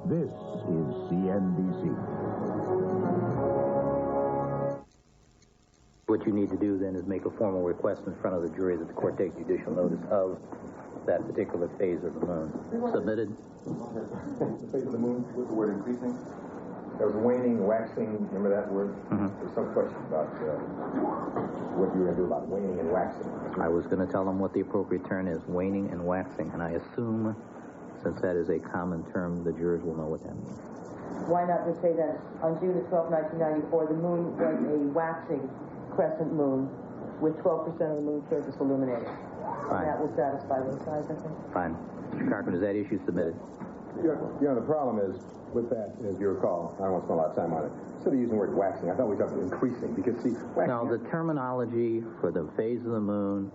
This is CNBC. What you need to do then is make a formal request in front of the jury that the court take judicial notice of that particular phase of the moon. Submitted. The phase of the moon with the word increasing. There was waning, waxing. Remember that word? There's some question about what you were going to do about waning and waxing. I was going to tell them what the appropriate term is, waning and waxing, and I assume, since that is a common term, the jurors will know what that means. Why not just say that on June 12, 1994, the moon was a waxing crescent moon with 12% of the moon's surface illuminated. Fine. And that will satisfy both sides, I think. Fine. Mr. Carpenter, is that issue submitted? The problem is, with that, as you recall, I don't want to spend a lot of time on it. Instead of using the word waxing, I thought we talked about increasing, because, see, waxing... No, the terminology for the phase of the moon,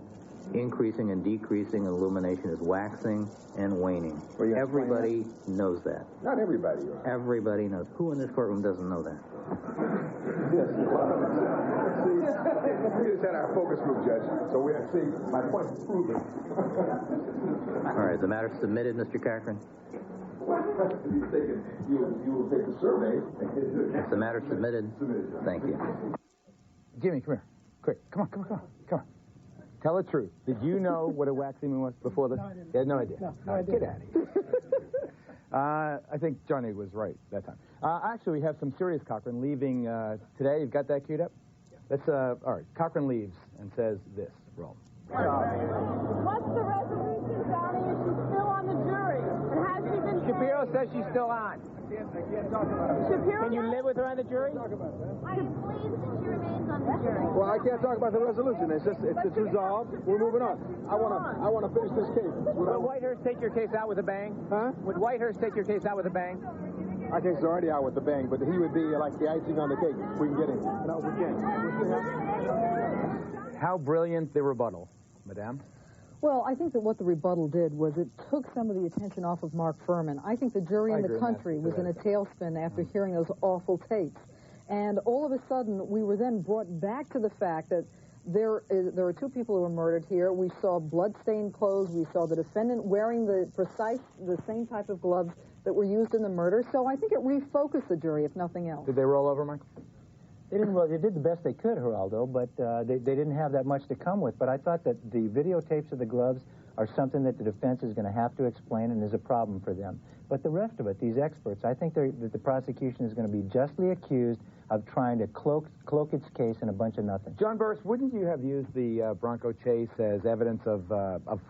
increasing and decreasing illumination, is waxing and waning. Well, everybody knows that. Not everybody, Your Honor. Everybody knows. Who in this courtroom doesn't know that? Yes, we just had our focus group, Judge. So we have see, my point is proven. All right, the matter's submitted, Mr. Cochran. You will take the survey. Is the matter submitted? Thank you. Jimmy, come here. Quick. Come on. Tell the truth. Did you know what a waxing moon was before this? No, I didn't. You had no idea? No, I didn't. Get out of here. I think Johnny was right that time. Actually, we have some serious Cochran leaving today. You've got that queued up? Let's, all right. Cochran leaves and says this. Roll. What's the resolution, Johnny? Is she still on the jury? And has she been Shapiro says she's still on. I can't talk about it. Shapiro, can you live with her on the jury? I am pleased that she remains on the jury. Well, I can't talk about the resolution. It's resolved. We're moving on. I want to finish this case. Would Whitehurst take your case out with a bang? Huh? Would Whitehurst take your case out with a bang? Our case is already out with the bang, but he would be like the icing on the cake. We can get him. No, we can't. How brilliant the rebuttal, Madame? Well, I think that what the rebuttal did was it took some of the attention off of Mark Furman. I think the jury in the country was in a tailspin after hearing those awful tapes. And all of a sudden, we were then brought back to the fact that there are two people who were murdered here. We saw blood-stained clothes. We saw the defendant wearing the same type of gloves that were used in the murder. So I think it refocused the jury, if nothing else. Did they roll over, Michael? They didn't. Well, they did the best they could, Geraldo, but they didn't have that much to come with. But I thought that the videotapes of the gloves are something that the defense is going to have to explain and is a problem for them. But the rest of it, these experts, I think that the prosecution is going to be justly accused of trying to cloak its case in a bunch of nothing. John Burris, wouldn't you have used the Bronco chase as evidence of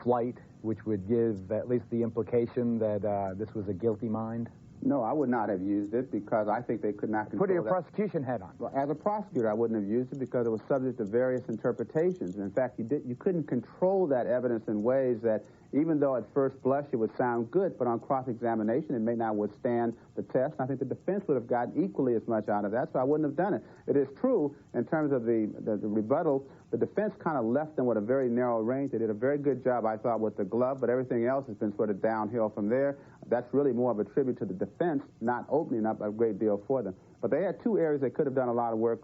flight, which would give at least the implication that this was a guilty mind? No, I would not have used it because I think they could not control Put your prosecution hat on. Well, as a prosecutor, I wouldn't have used it because it was subject to various interpretations. In fact, you couldn't control that evidence in ways that, even though at first blush it would sound good, but on cross-examination it may not withstand the test. I think the defense would have gotten equally as much out of that, so I wouldn't have done it. It is true, in terms of the rebuttal, the defense kind of left them with a very narrow range. They did a very good job, I thought, with the glove, but everything else has been sort of downhill from there. That's really more of a tribute to the defense not opening up a great deal for them. But they had two areas they could have done a lot of work,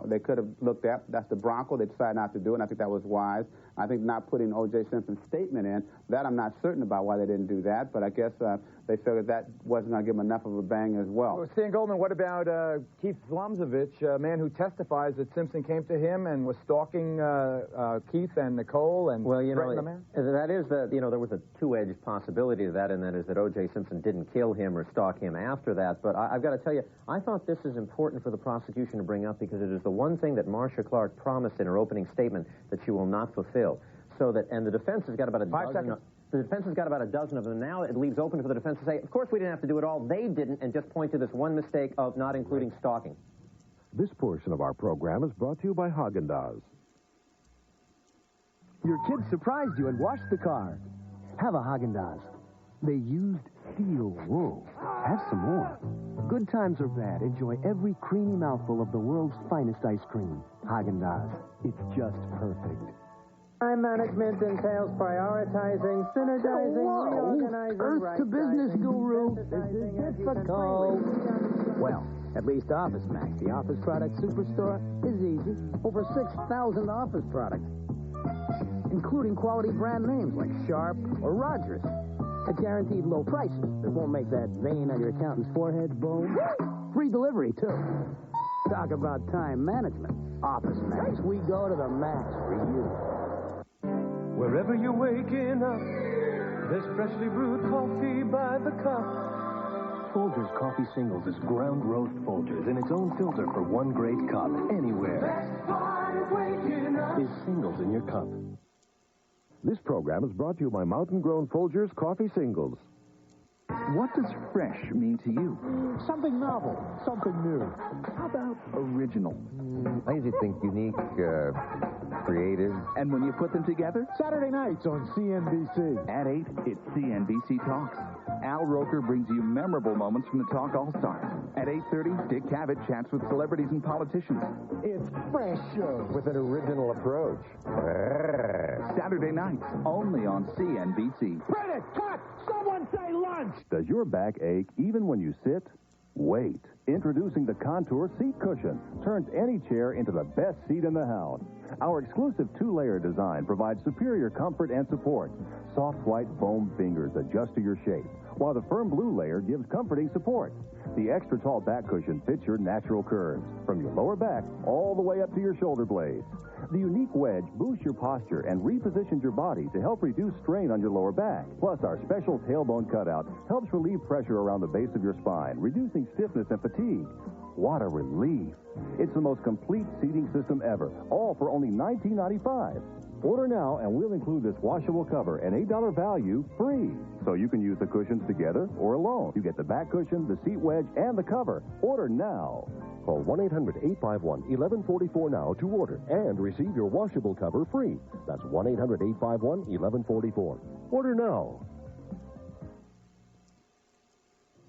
they could have looked at. That's the Bronco. They decided not to do it, and I think that was wise. I think not putting O.J. Simpson's statement in, that I'm not certain about why they didn't do that, but I guess they figured that wasn't going to give them enough of a bang as well. Stan Goldman, what about Keith Zlomzovich, a man who testifies that Simpson came to him and was stalking Keith and Nicole and threatened the man? That is there was a two-edged possibility to that, and that is that O.J. Simpson didn't kill him or stalk him after that. But I've got to tell you, I thought this is important for the prosecution to bring up because it is the one thing that Marcia Clark promised in her opening statement that she will not fulfill. So that, and the defense has got about a dozen. The defense has got about a dozen of them. Now it leaves open for the defense to say, of course we didn't have to do it all. They didn't, and just point to this one mistake of not including stalking. This portion of our program is brought to you by Haagen-Dazs. Your kids surprised you and washed the car. Have a Haagen-Dazs. They used steel wool. Have some more. Good times or bad, enjoy every creamy mouthful of the world's finest ice cream. Haagen-Dazs. It's just perfect. Time management entails prioritizing, synergizing, reorganizing, Earth to business guru. This is difficult. Well, at least Office Max, the office product superstore, is easy. Over 6,000 office products, including quality brand names like Sharp or Rogers. At guaranteed low prices that won't make that vein on your accountant's forehead boom. Free delivery, too. Talk about time management. Office Max, we go to the max for you. Wherever you're waking up, there's freshly brewed coffee by the cup. Folgers Coffee Singles is ground roast Folgers in its own filter for one great cup anywhere. Best part of waking up is Singles in your cup. This program is brought to you by Mountain Grown Folgers Coffee Singles. What does fresh mean to you? Something novel, something new. How about original? I usually think unique, creative. And when you put them together? Saturday nights on CNBC. At 8, it's CNBC Talks. Al Roker brings you memorable moments from the Talk All-Stars. At 8:30, Dick Cavett chats with celebrities and politicians. It's fresh shows with an original approach. Saturday nights, only on CNBC. Credit, cut! Someone say lunch! Does your back ache even when you sit? Wait. Introducing the Contour Seat Cushion. Turns any chair into the best seat in the house. Our exclusive two-layer design provides superior comfort and support. Soft white foam fingers adjust to your shape, while the firm blue layer gives comforting support. The extra tall back cushion fits your natural curves, from your lower back all the way up to your shoulder blades. The unique wedge boosts your posture and repositions your body to help reduce strain on your lower back. Plus, our special tailbone cutout helps relieve pressure around the base of your spine, reducing stiffness and fatigue. What a relief. It's the most complete seating system ever, all for only $19.95. Order now, and we'll include this washable cover and $8 value free. So you can use the cushions together or alone. You get the back cushion, the seat wedge, and the cover. Order now. Call 1-800-851-1144 now to order and receive your washable cover free. That's 1-800-851-1144. Order now.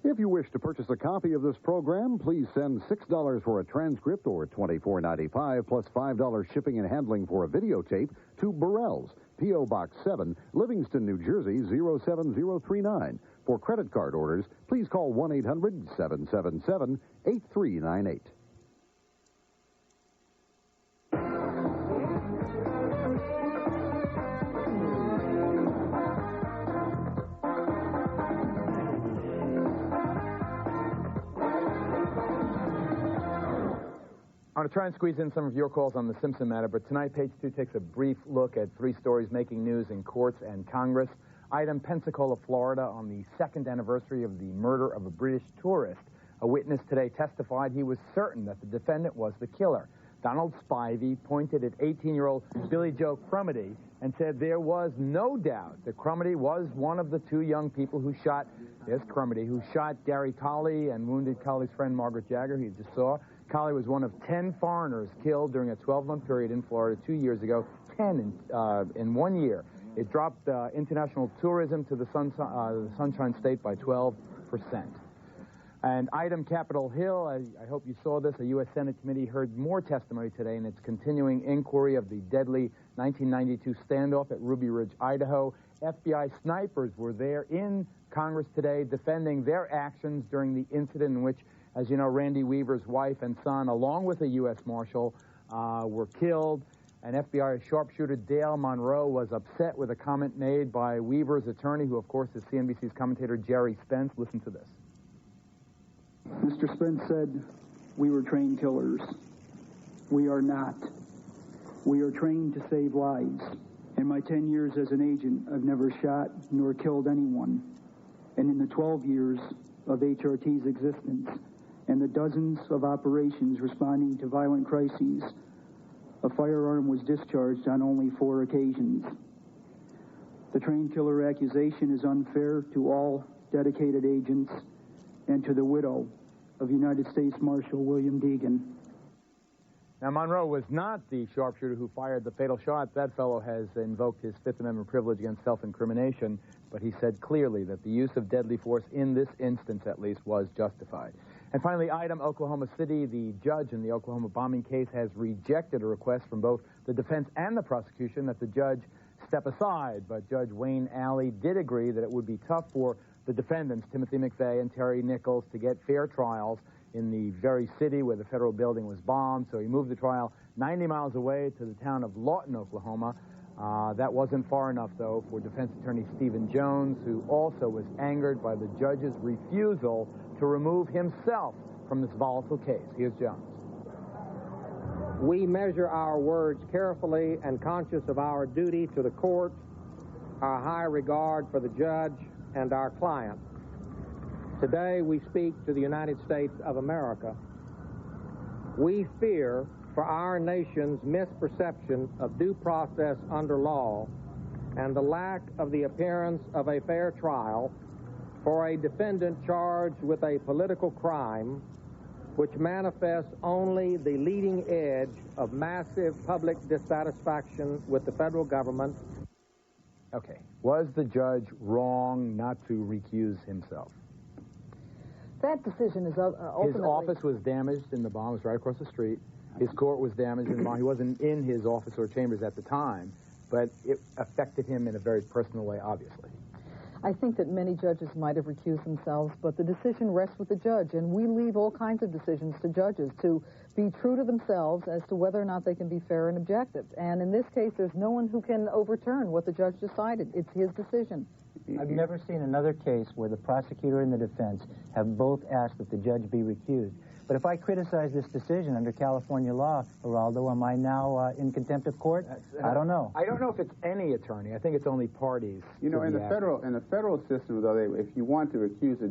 If you wish to purchase a copy of this program, please send $6 for a transcript or $24.95 plus $5 shipping and handling for a videotape to Burrell's, P.O. Box 7, Livingston, New Jersey, 07039. For credit card orders, please call 1-800-777-8398. I want to try and squeeze in some of your calls on the Simpson matter, but tonight, Page 2 takes a brief look at three stories making news in courts and Congress. Item, Pensacola, Florida, on the second anniversary of the murder of a British tourist. A witness today testified he was certain that the defendant was the killer. Donald Spivey pointed at 18-year-old Billy Joe Crumedy and said there was no doubt that Crumedy was one of the two young people who shot, Crumedy, who shot Gary Colley and wounded Colley's friend Margaret Jagger, he just saw. Colley was one of 10 foreigners killed during a 12-month period in Florida 2 years ago, 10 in 1 year. It dropped international tourism to the Sunshine State by 12%. And item, Capitol Hill, I hope you saw this, a U.S. Senate committee heard more testimony today in its continuing inquiry of the deadly 1992 standoff at Ruby Ridge, Idaho. FBI snipers were there in Congress today defending their actions during the incident in which, as you know, Randy Weaver's wife and son, along with a U.S. Marshal, were killed. And FBI sharpshooter Dale Monroe was upset with a comment made by Weaver's attorney, who, of course, is CNBC's commentator Jerry Spence. Listen to this. Mr. Spence said, "We were trained killers. We are not. We are trained to save lives. In my 10 years as an agent, I've never shot nor killed anyone. And in the 12 years of HRT's existence and the dozens of operations responding to violent crises, a firearm was discharged on only 4 occasions. The trained killer accusation is unfair to all dedicated agents and to the widow of United States Marshal William Deegan." Now, Monroe was not the sharpshooter who fired the fatal shot. That fellow has invoked his Fifth Amendment privilege against self-incrimination, but he said clearly that the use of deadly force in this instance, at least, was justified. And finally, item, Oklahoma City, the judge in the Oklahoma bombing case has rejected a request from both the defense and the prosecution that the judge step aside. But Judge Wayne Alley did agree that it would be tough for the defendants, Timothy McVeigh and Terry Nichols, to get fair trials in the very city where the federal building was bombed. So he moved the trial 90 miles away to the town of Lawton, Oklahoma. That wasn't far enough, though, for defense attorney Stephen Jones, who also was angered by the judge's refusal to remove himself from this volatile case. Here's Jones. We measure our words carefully and conscious of our duty to the court, our high regard for the judge, and our client. Today, we speak to the United States of America. We fear for our nation's misperception of due process under law and the lack of the appearance of a fair trial for a defendant charged with a political crime which manifests only the leading edge of massive public dissatisfaction with the federal government. Okay. Was the judge wrong not to recuse himself? That decision is ultimately... His office was damaged in the bomb. It was right across the street. His court was damaged in the bomb. He wasn't in his office or chambers at the time, but it affected him in a very personal way, obviously. I think that many judges might have recused themselves, but the decision rests with the judge, and we leave all kinds of decisions to judges to be true to themselves as to whether or not they can be fair and objective. And in this case, there's no one who can overturn what the judge decided. It's his decision. I've never seen another case where the prosecutor and the defense have both asked that the judge be recused. But if I criticize this decision under California law, Geraldo, am I now in contempt of court? I don't know. I don't know if it's any attorney. I think it's only parties. You know, in the federal system, though, if you want to recuse the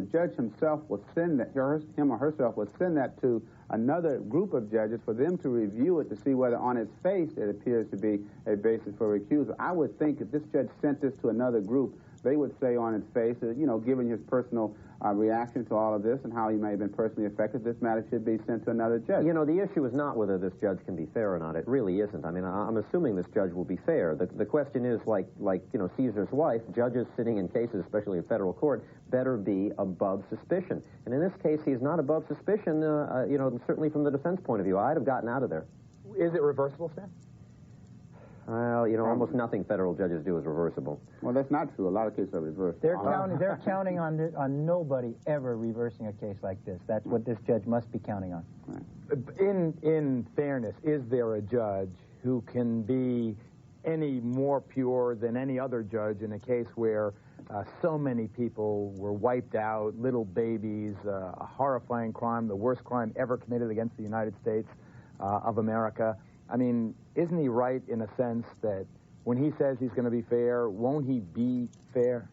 judge himself will send that, him or herself will send that to another group of judges for them to review it to see whether on its face it appears to be a basis for recusal. I would think if this judge sent this to another group, they would say on its face, you know, given his personal reaction to all of this and how he may have been personally affected, this matter should be sent to another judge. You know, the issue is not whether this judge can be fair or not. It really isn't. I mean, I'm assuming this judge will be fair. The question is, like you know, Caesar's wife, judges sitting in cases, especially in federal court, better be above suspicion. And in this case, he's not above suspicion, you know, certainly from the defense point of view. I'd have gotten out of there. Is it reversible, Stan? Well, you know, almost nothing federal judges do is reversible. Well, that's not true. A lot of cases are reversed. They're counting on nobody ever reversing a case like this. That's what this judge must be counting on. Right. In fairness, is there a judge who can be any more pure than any other judge in a case where so many people were wiped out, little babies, a horrifying crime, the worst crime ever committed against the United States of America? I mean, isn't he right in a sense that when he says he's going to be fair, won't he be fair?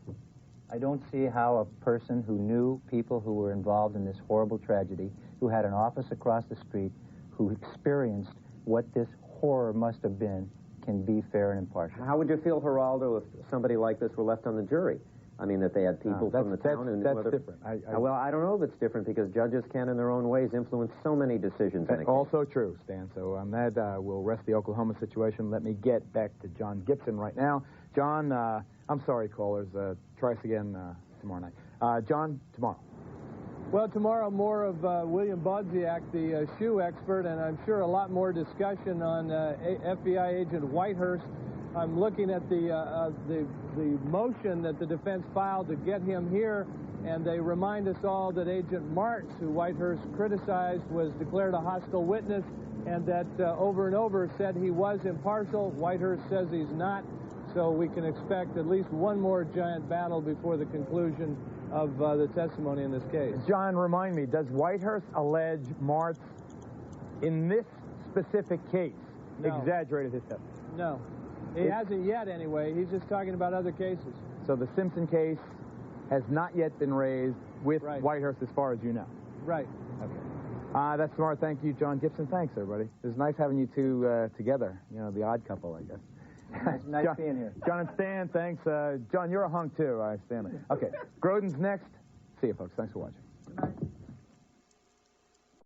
I don't see how a person who knew people who were involved in this horrible tragedy, who had an office across the street, who experienced what this horror must have been, can be fair and impartial. How would you feel, Geraldo, if somebody like this were left on the jury? I mean, that they had people from the town and that's different. Well, I don't know if it's different because judges can, in their own ways, influence so many decisions. That's also true, Stan. So on that, we'll rest the Oklahoma situation. Let me get back to John Gibson right now. John, I'm sorry, callers. Try us again tomorrow night. John, tomorrow. Well, tomorrow more of William Bodziak, the shoe expert, and I'm sure a lot more discussion on FBI agent Whitehurst. I'm looking at the motion that the defense filed to get him here, and they remind us all that Agent Martz, who Whitehurst criticized, was declared a hostile witness, and that over and over said he was impartial. Whitehurst says he's not, so we can expect at least one more giant battle before the conclusion of the testimony in this case. John, remind me, does Whitehurst allege Martz in this specific case exaggerated his testimony? No. He hasn't yet, anyway. He's just talking about other cases. So the Simpson case has not yet been raised with Whitehurst as far as you know? Right. Okay. That's smart. Thank you, John Gibson. Thanks, everybody. It was nice having you two together. You know, the odd couple, I guess. Nice being here. John and Stan, thanks. John, you're a hunk, too, Stanley. Okay. Grodin's next. See you, folks. Thanks for watching.